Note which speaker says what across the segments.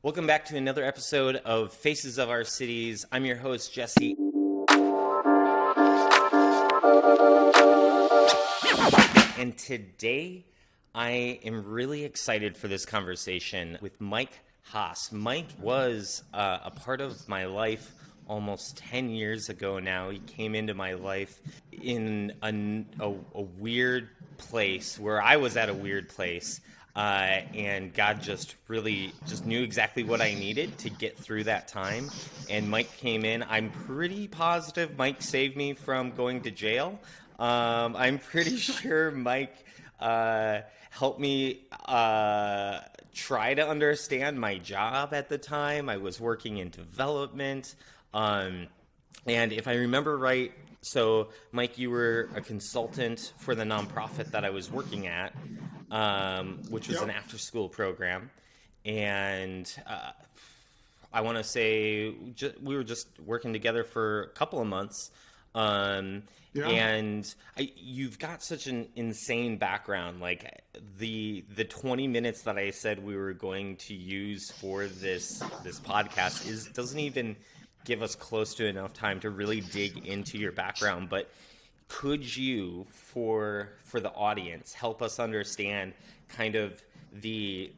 Speaker 1: Welcome back to another episode of Faces of Our Cities. I'm your host, Jesse. And today, I am really excited for this conversation with Mike Haas. Mike was a part of my life almost 10 years ago now. He came into my life in a weird place, where I was at a weird place. And God just knew exactly what I needed to get through that time. And Mike came in. I'm pretty positive Mike saved me from going to jail. I'm pretty sure Mike helped me try to understand my job at the time. I was working in development. And if I remember right, so Mike, you were a consultant for the nonprofit that I was working at, which was an after-school program. And I want to say we were just working together for a couple of months. And you've got such an insane background. Like the 20 minutes that I said we were going to use for this podcast doesn't even give us close to enough time to really dig into your background. But could you, for the audience, help us understand kind of the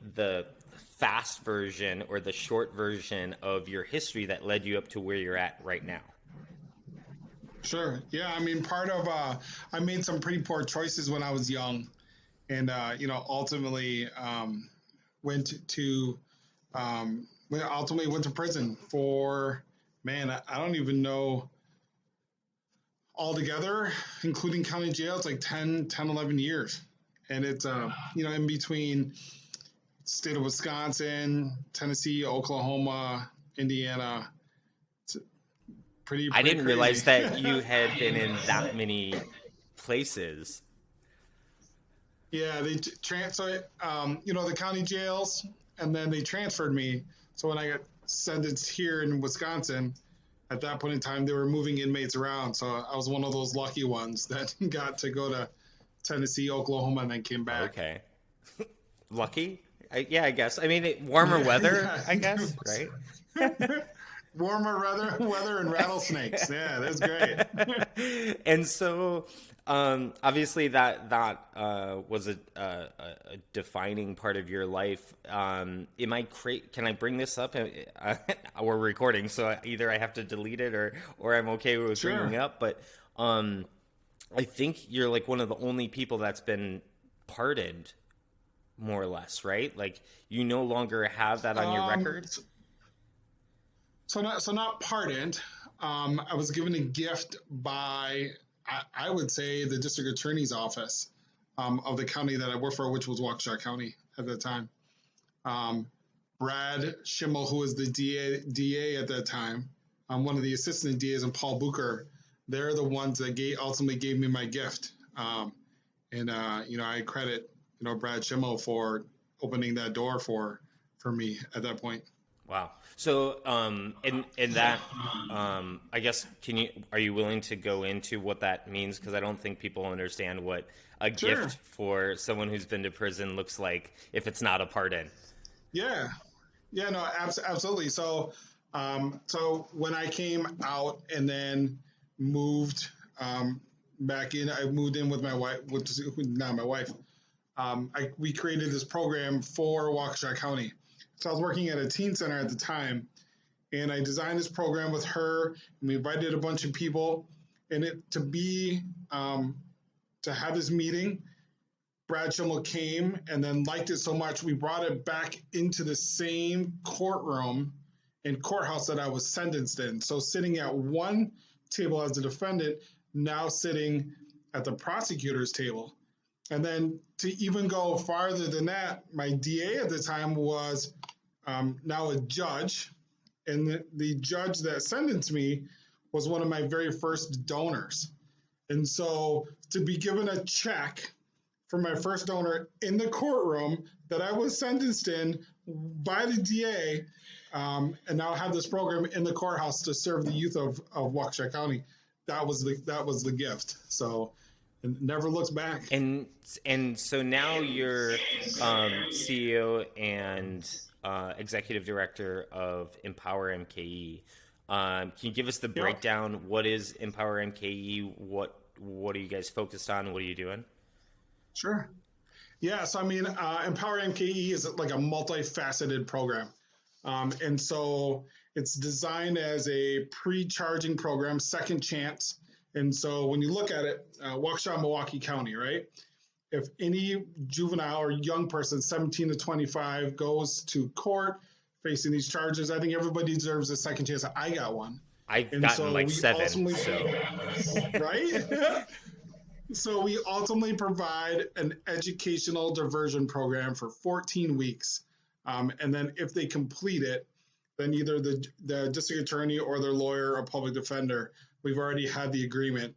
Speaker 1: fast version or the short version of your history that led you up to where you're at right now?
Speaker 2: Sure. Yeah. I mean, I made some pretty poor choices when I was young, and ultimately went to prison for, I don't even know, altogether, including county jail, it's like 10, 11 years. And it's, in between state of Wisconsin, Tennessee, Oklahoma, Indiana. It's pretty
Speaker 1: I didn't
Speaker 2: crazy.
Speaker 1: realize that you had been in that many places.
Speaker 2: Yeah, they transferred, the county jails, and then they transferred me. So when I got sentenced here in Wisconsin, at that point in time, they were moving inmates around. So I was one of those lucky ones that got to go to Tennessee, Oklahoma, and then came back.
Speaker 1: Okay. Lucky? I guess. I mean, warmer weather, I guess, right?
Speaker 2: Warmer weather and rattlesnakes. Yeah, that's great.
Speaker 1: And so, obviously, that was a defining part of your life. Can I bring this up? We're recording, so either I have to delete it or I'm okay with bringing it up. But I think you're like one of the only people that's been pardoned, more or less, right? Like you no longer have that on your record.
Speaker 2: So not pardoned. I was given a gift by, I would say, the district attorney's office of the county that I worked for, which was Waukesha County at the time. Brad Schimmel, who was the DA at that time, one of the assistant DAs, and Paul Bucher, they're the ones that ultimately gave me my gift. I credit Brad Schimmel for opening that door for me at that point.
Speaker 1: Wow. So, in that, I guess, are you willing to go into what that means? Because I don't think people understand what a gift for someone who's been to prison looks like if it's not a pardon.
Speaker 2: Yeah. Yeah, no, absolutely. So when I came out and then moved back in, I moved in with my wife, which is now my wife. We created this program for Waukesha County. So I was working at a teen center at the time, and I designed this program with her, and we invited a bunch of people, and to have this meeting, Brad Schimmel came and then liked it so much, we brought it back into the same courtroom and courthouse that I was sentenced in. So sitting at one table as the defendant, now sitting at the prosecutor's table. And then to even go farther than that, my DA at the time was now a judge, and the judge that sentenced me was one of my very first donors. And so to be given a check for my first donor in the courtroom that I was sentenced in by the DA, and now have this program in the courthouse to serve the youth of Waukesha County, that was the gift. So it never looks back.
Speaker 1: And so now you're CEO and executive director of Empower MKE. Can you give us the
Speaker 2: Yep.
Speaker 1: breakdown? What is Empower MKE? What are you guys focused on? What are you doing?
Speaker 2: Sure. Yeah, so I mean, Empower MKE is like a multifaceted program. And so it's designed as a pre-charging program, second chance. And so when you look at it, Waukesha, Milwaukee County, right? If any juvenile or young person, 17 to 25, goes to court facing these charges, I think everybody deserves a second chance. I got one.
Speaker 1: I've
Speaker 2: And
Speaker 1: gotten
Speaker 2: so
Speaker 1: like
Speaker 2: we
Speaker 1: seven,
Speaker 2: ultimately,
Speaker 1: so
Speaker 2: right? So we ultimately provide an educational diversion program for 14 weeks. And then if they complete it, then either the district attorney or their lawyer or public defender, we've already had the agreement.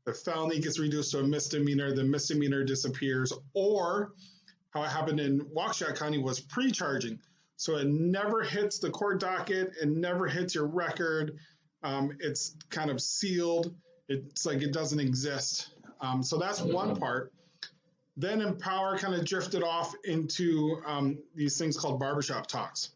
Speaker 2: The felony gets reduced to a misdemeanor, the misdemeanor disappears, or how it happened in Waukesha County was pre-charging. So it never hits the court docket, it never hits your record. It's kind of sealed. It's like it doesn't exist. So that's one part. Then Empower kind of drifted off into these things called barbershop talks.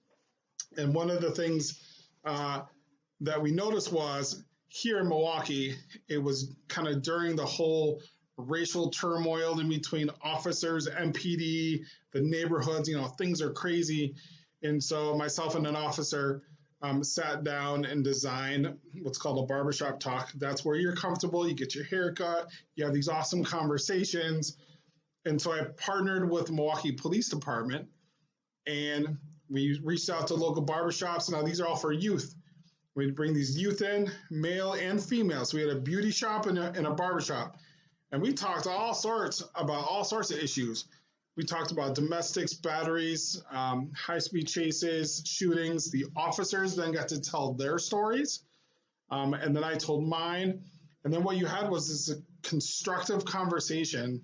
Speaker 2: And one of the things that we noticed was here in Milwaukee, it was kind of during the whole racial turmoil in between officers, MPD, the neighborhoods, things are crazy. And so myself and an officer sat down and designed what's called a barbershop talk. That's where you're comfortable, you get your hair cut, you have these awesome conversations. And so I partnered with the Milwaukee Police Department, and we reached out to local barbershops. Now, these are all for youth. We'd bring these youth in, male and female. So we had a beauty shop and a barbershop. And we talked about all sorts of issues. We talked about domestics, batteries, high-speed chases, shootings. The officers then got to tell their stories. And then I told mine. And then what you had was this constructive conversation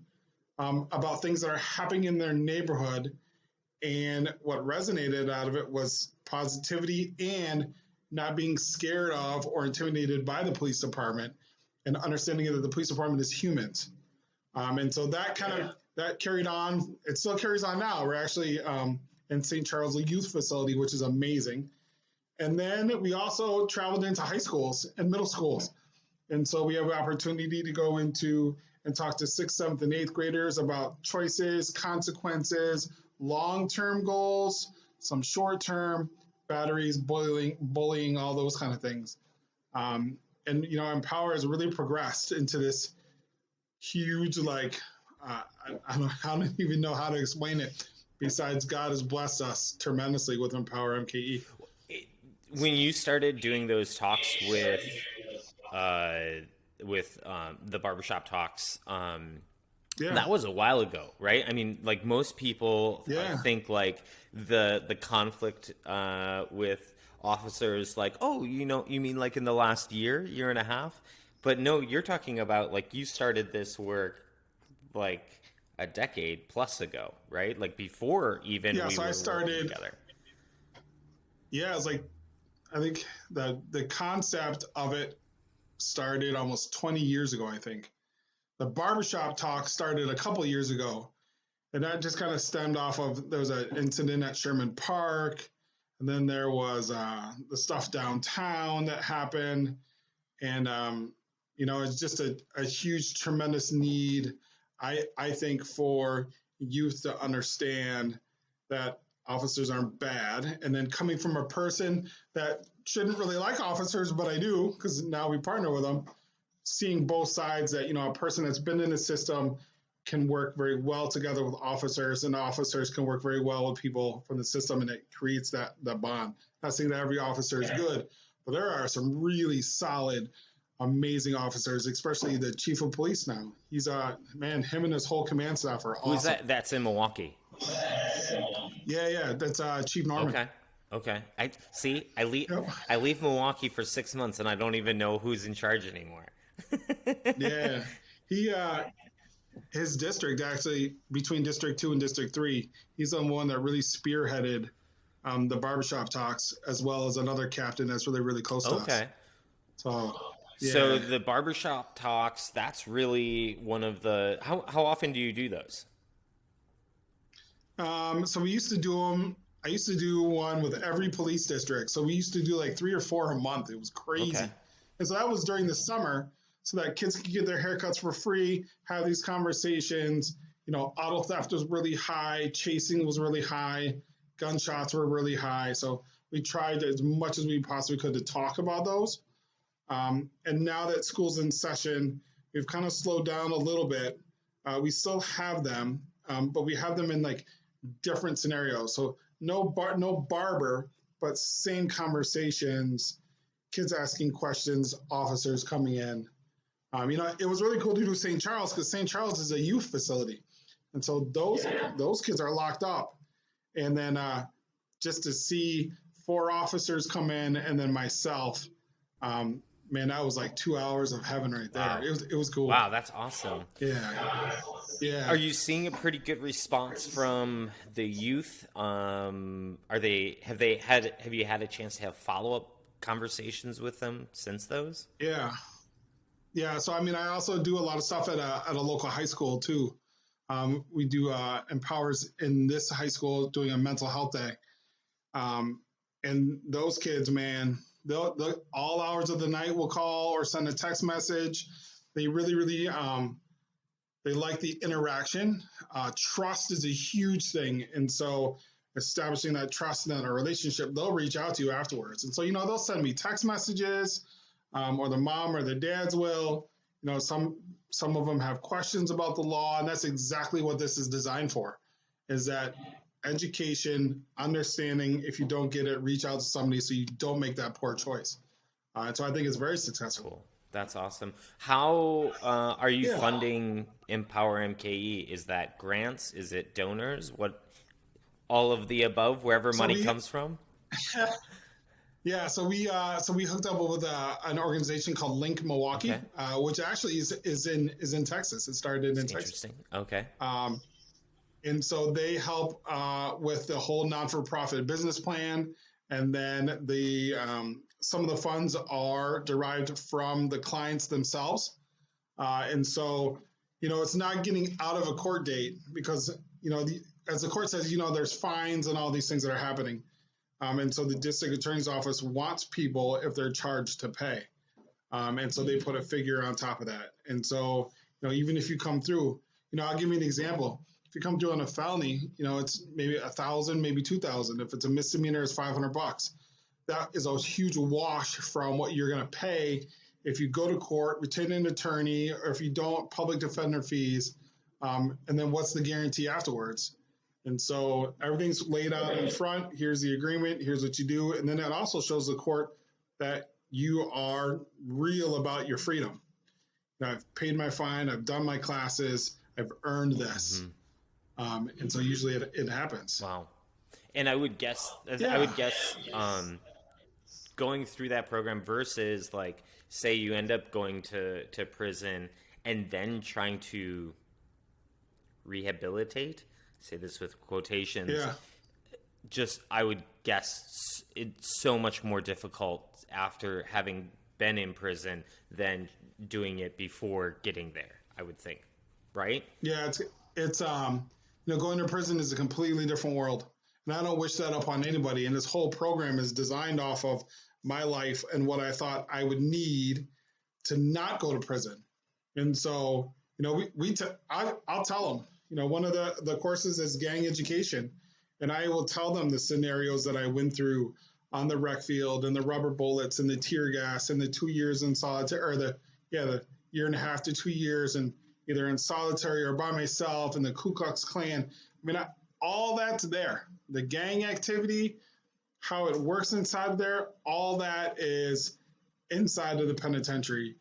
Speaker 2: about things that are happening in their neighborhood. And what resonated out of it was positivity and not being scared of or intimidated by the police department, and understanding that the police department is humans. And so that that carried on. It still carries on now. We're actually in St. Charles Youth Facility, which is amazing. And then we also traveled into high schools and middle schools. And so we have an opportunity to go into and talk to 6th, 7th, and 8th graders about choices, consequences, long-term goals, some short-term, batteries, bullying, all those kind of things. And, Empower has really progressed into this huge, I don't even know how to explain it. Besides, God has blessed us tremendously with Empower MKE.
Speaker 1: When you started doing those talks with the barbershop talks, that was a while ago, right? I mean, like most people think like the conflict with officers, like, oh, you mean like in the last year and a half? But no, you're talking about like you started this work like a decade plus ago, right? Like before even we were working together.
Speaker 2: Yeah, it's like I think the concept of it started almost 20 years ago, I think. The barbershop talk started a couple of years ago, and that just kind of stemmed off of there was an incident at Sherman Park, and then there was the stuff downtown that happened, and it's just a huge, tremendous need, I think, for youth to understand that officers aren't bad. And then coming from a person that shouldn't really like officers, but I do because now we partner with them, seeing both sides that, a person that's been in the system can work very well together with officers, and officers can work very well with people from the system, and it creates that bond. Not saying that every officer is good, but there are some really solid, amazing officers, especially the chief of police now. He's him and his whole command staff are awesome.
Speaker 1: Who's that? That's in Milwaukee.
Speaker 2: Yeah, that's Chief Norman.
Speaker 1: Okay. I leave Milwaukee for 6 months, and I don't even know who's in charge anymore.
Speaker 2: Yeah, his district, actually, between District 2 and District 3, he's the one that really spearheaded the barbershop talks, as well as another captain that's really, really close to us.
Speaker 1: Okay.
Speaker 2: So
Speaker 1: the barbershop talks, that's really one of the... How often do you do those?
Speaker 2: So we used to do them I used to do one with every police district. So we used to do like 3 or 4 a month. It was
Speaker 1: Okay.
Speaker 2: crazy. And so that was during the summer so that kids could get their haircuts for free, have these conversations. Auto theft was really high, chasing was really high, gunshots were really high. So we tried as much as we possibly could to talk about those. And now that school's in session, we've kind of slowed down a little bit. We still have them, but we have them in like different scenarios. So no barber, but same conversations, kids asking questions, officers coming in. It was really cool to do St. Charles because St. Charles is a youth facility, and so those kids are locked up. And then just to see 4 officers come in and then myself, man, that was like 2 hours of heaven right there.
Speaker 1: Wow.
Speaker 2: It was cool.
Speaker 1: Wow, that's awesome.
Speaker 2: Yeah,
Speaker 1: Are
Speaker 2: yeah.
Speaker 1: you seeing a pretty good response from the youth? Have you had a chance to have follow-up conversations with them since those?
Speaker 2: Yeah. Yeah. So, I also do a lot of stuff at a local high school too. We do empowers in this high school doing a mental health day. And those kids, man, they'll all hours of the night will call or send a text message. They really, really, they like the interaction. Trust is a huge thing. And so establishing that trust and that relationship, they'll reach out to you afterwards. And so, they'll send me text messages, or the mom or the dads will. Some of them have questions about the law, and that's exactly what this is designed for, is that education, understanding. If you don't get it, reach out to somebody so you don't make that poor choice. And so I think it's very successful.
Speaker 1: Cool. That's awesome. How are you
Speaker 2: Yeah.
Speaker 1: funding Empower MKE? Is that grants? Is it donors? What? All of the above, wherever
Speaker 2: So
Speaker 1: money
Speaker 2: we,
Speaker 1: comes from?
Speaker 2: yeah, so we hooked up with an organization called Link Milwaukee,
Speaker 1: Okay.
Speaker 2: which actually is in Texas. It started in Texas.
Speaker 1: Interesting. Okay.
Speaker 2: Um, and so they help with the whole non-for-profit business plan, and then some of the funds are derived from the clients themselves. And so, it's not getting out of a court date because, as the court says, there's fines and all these things that are happening. And so the district attorney's office wants people, if they're charged, to pay. And so they put a figure on top of that. And so, even if you come through, I'll give you an example. If you come through on a felony, it's maybe 1,000, maybe 2,000. If it's a misdemeanor, it's $500. That is a huge wash from what you're going to pay if you go to court, retain an attorney, or if you don't, public defender fees. And then what's the guarantee afterwards? And so everything's laid out in front. Here's the agreement. Here's what you do. And then that also shows the court that you are real about your freedom. Now, I've paid my fine. I've done my classes. I've earned this. And so usually it happens.
Speaker 1: Wow. And I would guess,
Speaker 2: Yeah.
Speaker 1: going through that program versus, like, say you end up going to prison and then trying to rehabilitate, say this with quotations,
Speaker 2: Yeah.
Speaker 1: just, I would guess it's so much more difficult after having been in prison than doing it before getting there, I would think. Right?
Speaker 2: Yeah. It's going to prison is a completely different world. And I don't wish that upon anybody. And this whole program is designed off of my life and what I thought I would need to not go to prison. And so, I'll tell them, one of the courses is gang education. And I will tell them the scenarios that I went through on the rec field and the rubber bullets and the tear gas and the 2 years in solitary, or the year and a half to 2 years and either in solitary or by myself and the Ku Klux Klan. All that's there. The gang activity, how it works inside there, all that is inside of the penitentiary,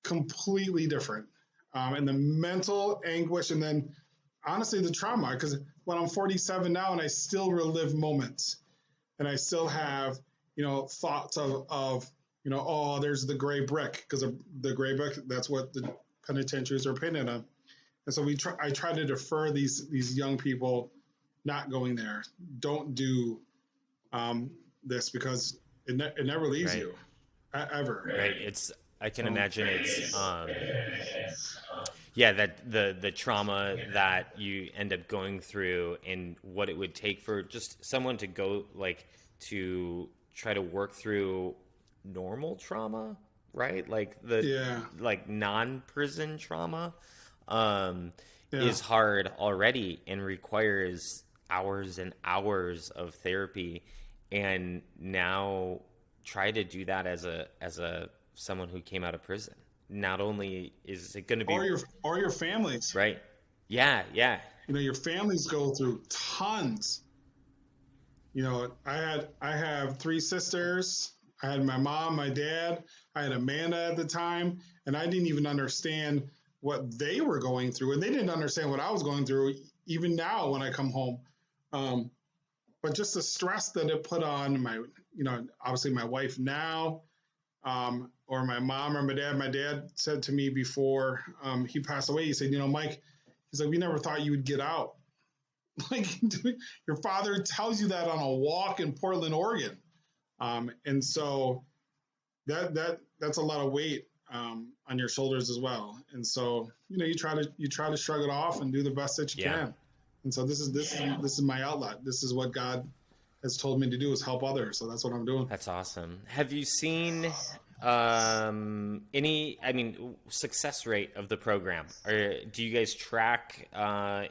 Speaker 2: completely different. And the mental anguish, and then honestly the trauma, because when I'm 47 now and I still relive moments, and I still have, thoughts of oh, there's the gray brick, because the gray brick, that's what the penitentiaries are painted on. And so I try to defer these young people not going there. Don't do this, because it never leaves
Speaker 1: Right.
Speaker 2: you ever.
Speaker 1: Right. I can imagine it's Yeah, that the trauma that you end up going through and what it would take for just someone to go like to try to work through normal trauma, right? Like the
Speaker 2: Yeah,
Speaker 1: like non-prison trauma um
Speaker 2: yeah.
Speaker 1: is hard already and requires hours and hours of therapy, and now try to do that as a someone who came out of prison. Not only is it going to be
Speaker 2: Or your families.
Speaker 1: right. Yeah, yeah.
Speaker 2: Your families go through tons. I have three sisters. I had my mom, my dad. I had Amanda at the time, and I didn't even understand what they were going through, and they didn't understand what I was going through. Even now, when I come home, um, but just the stress that it put on obviously my wife now, or my mom or my dad. My dad said to me before he passed away, he said, Mike, he's like, we never thought you would get out. Like your father tells you that on a walk in Portland, Oregon. And so that's a lot of weight on your shoulders as well. And so, you try to shrug it off and do the best that you
Speaker 1: Yeah.
Speaker 2: can. And so this is my outlet. This is what God has told me to do, is help others. So that's what I'm doing.
Speaker 1: That's awesome. Have you seen success rate of the program? Or do you guys track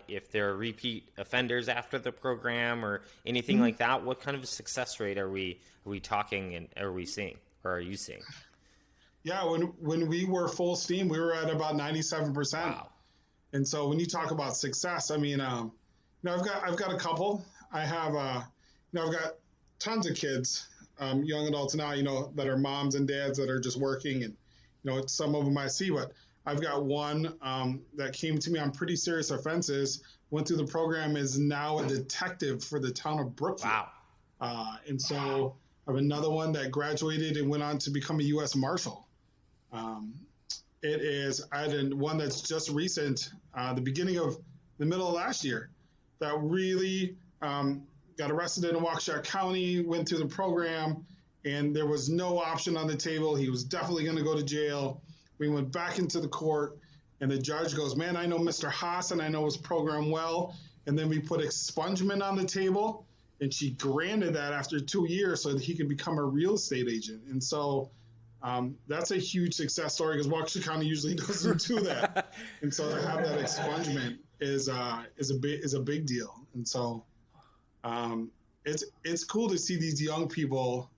Speaker 1: if there are repeat offenders after the program or anything like that? What kind of a success rate are we talking and are we seeing, or are you seeing?
Speaker 2: Yeah, when we were full steam, we were at about 97%.
Speaker 1: Wow.
Speaker 2: And so when you talk about success, I mean, I've got a couple. I have I've got tons of kids, young adults now, that are moms and dads that are just working, and some of them I see. But I've got one that came to me on pretty serious offenses, went through the program, is now a detective for the town of Brookfield.
Speaker 1: Wow.
Speaker 2: And so I have another one that graduated and went on to become a U.S. Marshal. I had one that's just recent, the middle of last year, that really got arrested in Waukesha County, went through the program, and there was no option on the table. He was definitely going to go to jail. We went back into the court, and the judge goes, man, I know Mr. Haas, and I know his program well. And then we put expungement on the table, and she granted that after 2 years so that he could become a real estate agent. And so that's a huge success story, because Waukesha County usually doesn't do that. And so to have that expungement is a big deal. And so it's cool to see these young people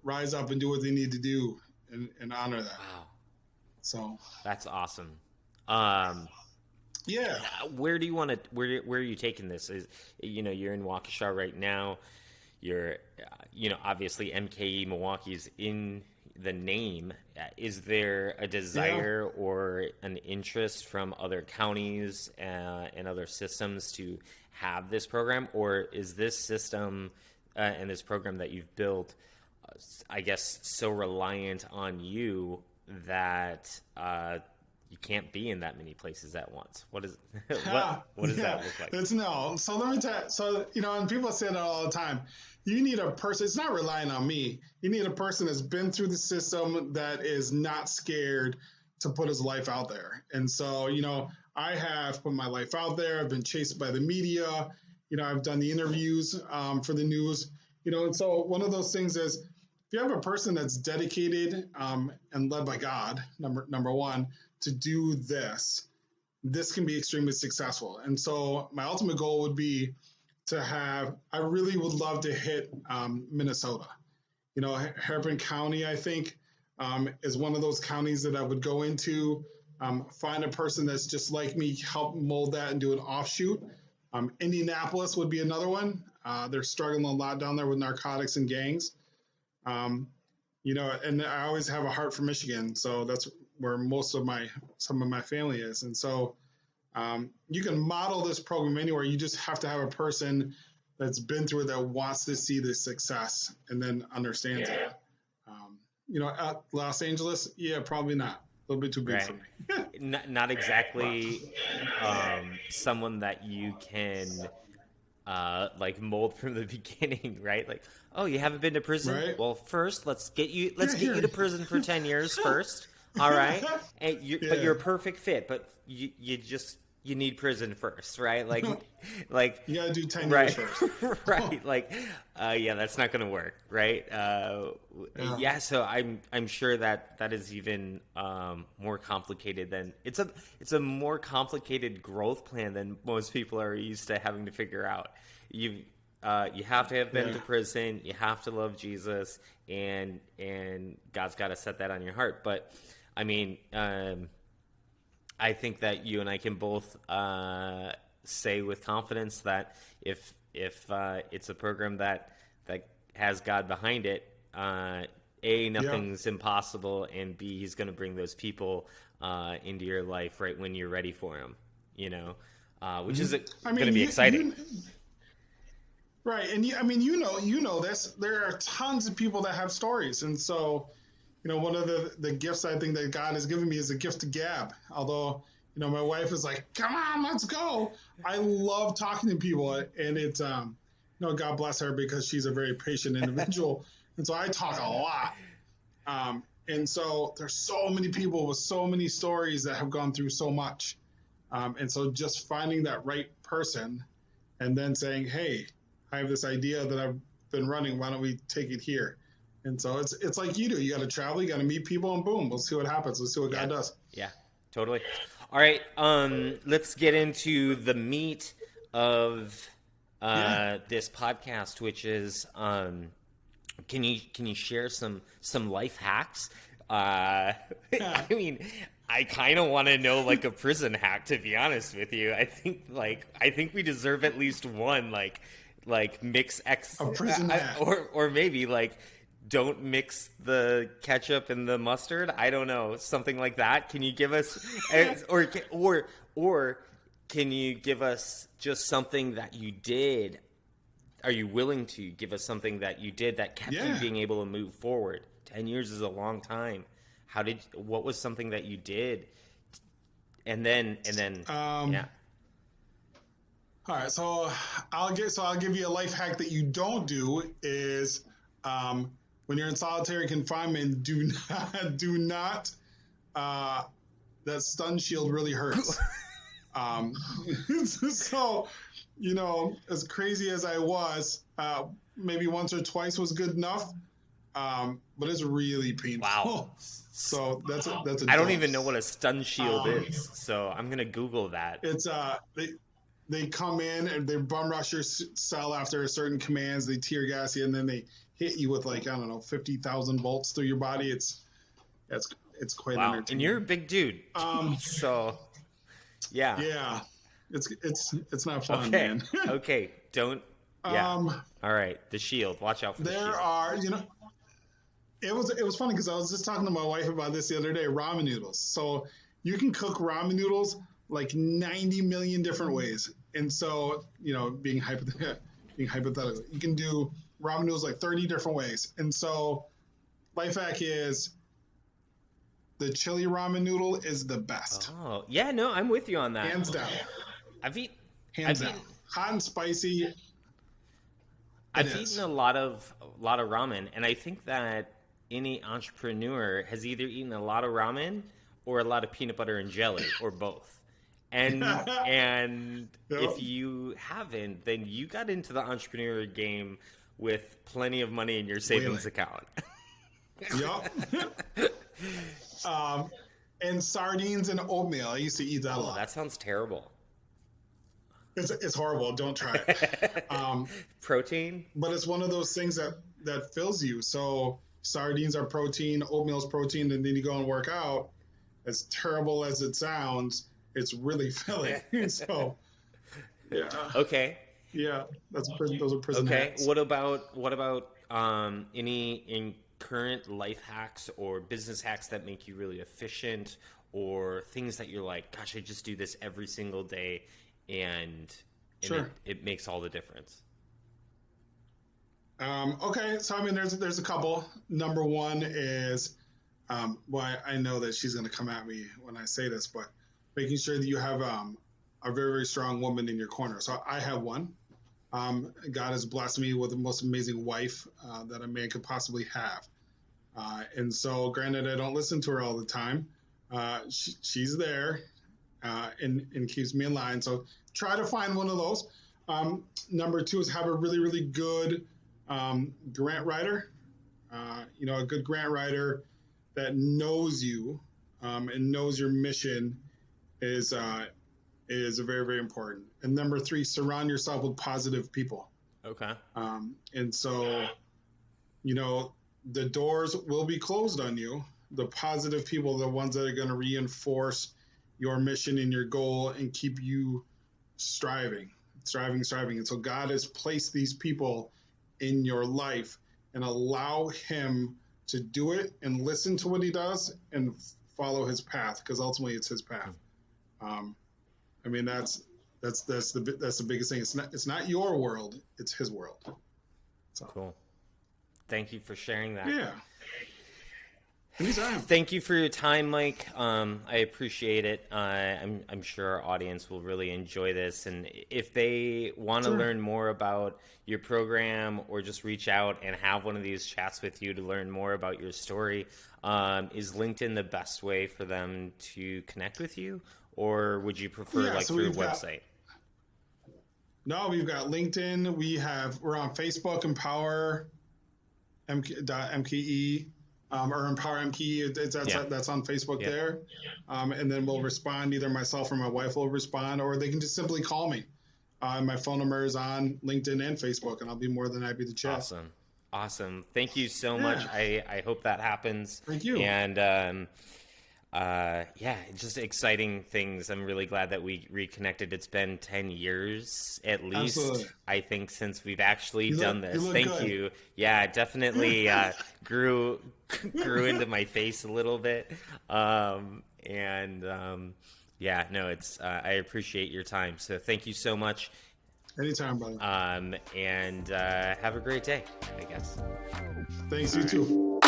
Speaker 2: rise up and do what they need to do and honor that.
Speaker 1: Wow.
Speaker 2: So
Speaker 1: That's awesome.
Speaker 2: Yeah.
Speaker 1: Where do you want to? Where are you taking this? Is you're in Waukesha right now. You're obviously MKE Milwaukee's in the name. Is there a desire or an interest from other counties and other systems to have this program, or is this system and this program that you've built, I guess, so reliant on you that you can't be in that many places at once? What does that look like?
Speaker 2: It's no. So let me tell you. So and people say that all the time. You need a person. It's not relying on me. You need a person that's been through the system, that is not scared to put his life out there. And so I have put my life out there. I've been chased by the media. I've done the interviews for the news. And so one of those things is, if you have a person that's dedicated and led by God, number one, to do this can be extremely successful. And so my ultimate goal would be I really would love to hit Minnesota. Hennepin County, I think, is one of those counties that I would go into, find a person that's just like me, help mold that and do an offshoot. Indianapolis would be another one. They're struggling a lot down there with narcotics and gangs. And I always have a heart for Michigan, so that's where some of my family is. And so you can model this program anywhere. You just have to have a person that's been through it, that wants to see the success and then understands it. At Los Angeles, probably not. A little bit too big for me.
Speaker 1: Not exactly someone that you can mold from the beginning, right? Like, oh, you haven't been to prison?
Speaker 2: Right.
Speaker 1: Well, first let's get you to prison for 10 years first. All right, and but
Speaker 2: Yeah.
Speaker 1: you're a perfect fit. But you need prison first, right? Like
Speaker 2: You gotta do 10 years
Speaker 1: right,
Speaker 2: first.
Speaker 1: right. Like, yeah, that's not going to work, right?
Speaker 2: Yeah.
Speaker 1: Yeah. So I'm sure that is even more complicated than it's a more complicated growth plan than most people are used to having to figure out. You have to have been
Speaker 2: Yeah.
Speaker 1: to prison. You have to love Jesus, and God's got to set that on your heart. But I mean, I think that you and I can both say with confidence that if it's a program that has God behind it, A,
Speaker 2: Yeah.
Speaker 1: nothing's impossible, and B, He's going to bring those people into your life right when you're ready for them. Which is
Speaker 2: I
Speaker 1: going to
Speaker 2: mean,
Speaker 1: be exciting.
Speaker 2: right. And I mean, this, there are tons of people that have stories. And so, one of the gifts I think that God has given me is a gift to gab. Although, my wife is like, come on, let's go. I love talking to people, and it's, God bless her because she's a very patient individual. And so I talk a lot. And so there's so many people with so many stories that have gone through so much. And so just finding that right person and then saying, hey, I have this idea that I've been running. Why don't we take it here? And so it's like you do. You got to travel. You got to meet people, and boom, we'll see what happens. Let's see what God does.
Speaker 1: Yeah, totally. All right, let's get into the meat of this podcast, which is can you share some life hacks? I mean, I kind of want to know like a prison hack, to be honest with you. I think we deserve at least one like mix
Speaker 2: A prison hack.
Speaker 1: or maybe like don't mix the ketchup and the mustard. I don't know, something like that. Can you give us or can you give us just something that you did? Are you willing to give us something that you did that kept you being able to move forward? 10 years is a long time. What was something that you did? And then yeah.
Speaker 2: All right, so I'll give you a life hack that you don't do is when you're in solitary confinement, do not that stun shield really hurts. So, as crazy as I was, maybe once or twice was good enough, but it's really painful.
Speaker 1: Wow.
Speaker 2: So that's a
Speaker 1: I don't even know what a stun shield is, so I'm gonna Google that.
Speaker 2: It's they come in and they bum rush your cell after certain commands. They tear gas you, and then they hit you with 50,000 volts through your body. It's quite entertaining.
Speaker 1: And you're a big dude, so
Speaker 2: yeah, it's not fun,
Speaker 1: okay.
Speaker 2: man.
Speaker 1: Okay, don't. Yeah. All right, the shield. Watch out for the shield.
Speaker 2: There are, it was funny because I was just talking to my wife about this the other day. Ramen noodles. So you can cook ramen noodles like 90 million different ways. And so, being hypothetical, you can do ramen noodles like 30 different ways. And so, life hack is the chili ramen noodle is the best.
Speaker 1: Oh, yeah, no, I'm with you on that.
Speaker 2: Hands down.
Speaker 1: Hands down.
Speaker 2: Hot and spicy.
Speaker 1: I've eaten a lot of ramen, and I think that any entrepreneur has either eaten a lot of ramen or a lot of peanut butter and jelly, or both. And if you haven't, then you got into the entrepreneur game with plenty of money in your savings account.
Speaker 2: Yep. And sardines and oatmeal. I used to eat that a lot.
Speaker 1: That sounds terrible.
Speaker 2: It's horrible. Don't try it.
Speaker 1: Protein?
Speaker 2: But it's one of those things that fills you. So sardines are protein, oatmeal's protein, and then you go and work out. As terrible as it sounds, it's really filling. So, yeah.
Speaker 1: Okay.
Speaker 2: Yeah, those are prison hacks.
Speaker 1: What about any current life hacks or business hacks that make you really efficient, or things that you're like, gosh, I just do this every single day, and it makes all the difference?
Speaker 2: Okay, so I mean, there's a couple. Number one is, I know that she's going to come at me when I say this, but making sure that you have a very, very strong woman in your corner. So I have one. God has blessed me with the most amazing wife that a man could possibly have. And so, granted, I don't listen to her all the time. She's there and keeps me in line. So try to find one of those. Number 2 is have a really, really good grant writer. A good grant writer that knows you and knows your mission is very, very important. And number 3, surround yourself with positive people.
Speaker 1: Okay.
Speaker 2: And so, the doors will be closed on you. The positive people are the ones that are going to reinforce your mission and your goal and keep you striving. And so God has placed these people in your life, and allow him to do it and listen to what he does and follow his path, because ultimately it's his path. That's the biggest thing. It's not your world, it's his world. So.
Speaker 1: Cool. Thank you for sharing that.
Speaker 2: Yeah. Anytime.
Speaker 1: Thank you for your time, Mike. I appreciate it. I'm sure our audience will really enjoy this. And if they want to learn more about your program or just reach out and have one of these chats with you to learn more about your story, is LinkedIn the best way for them to connect with you? Or would you prefer through a website?
Speaker 2: No, we've got LinkedIn. We're on Facebook, Empower MKE. Or Empower MKE, that's on Facebook there. And then we'll respond, either myself or my wife will respond, or they can just simply call me. My phone number is on LinkedIn and Facebook, and I'll be more than happy to chat.
Speaker 1: Awesome. Thank you so much. I hope that happens.
Speaker 2: Thank you.
Speaker 1: And just exciting things. I'm really glad that we reconnected. It's been 10 years at least. Absolutely. I think, since we've actually done this. Thank you. Yeah, definitely grew into my face a little bit. I appreciate your time. So thank you so much.
Speaker 2: Anytime, brother.
Speaker 1: And have a great day, I guess.
Speaker 2: Thanks, you too.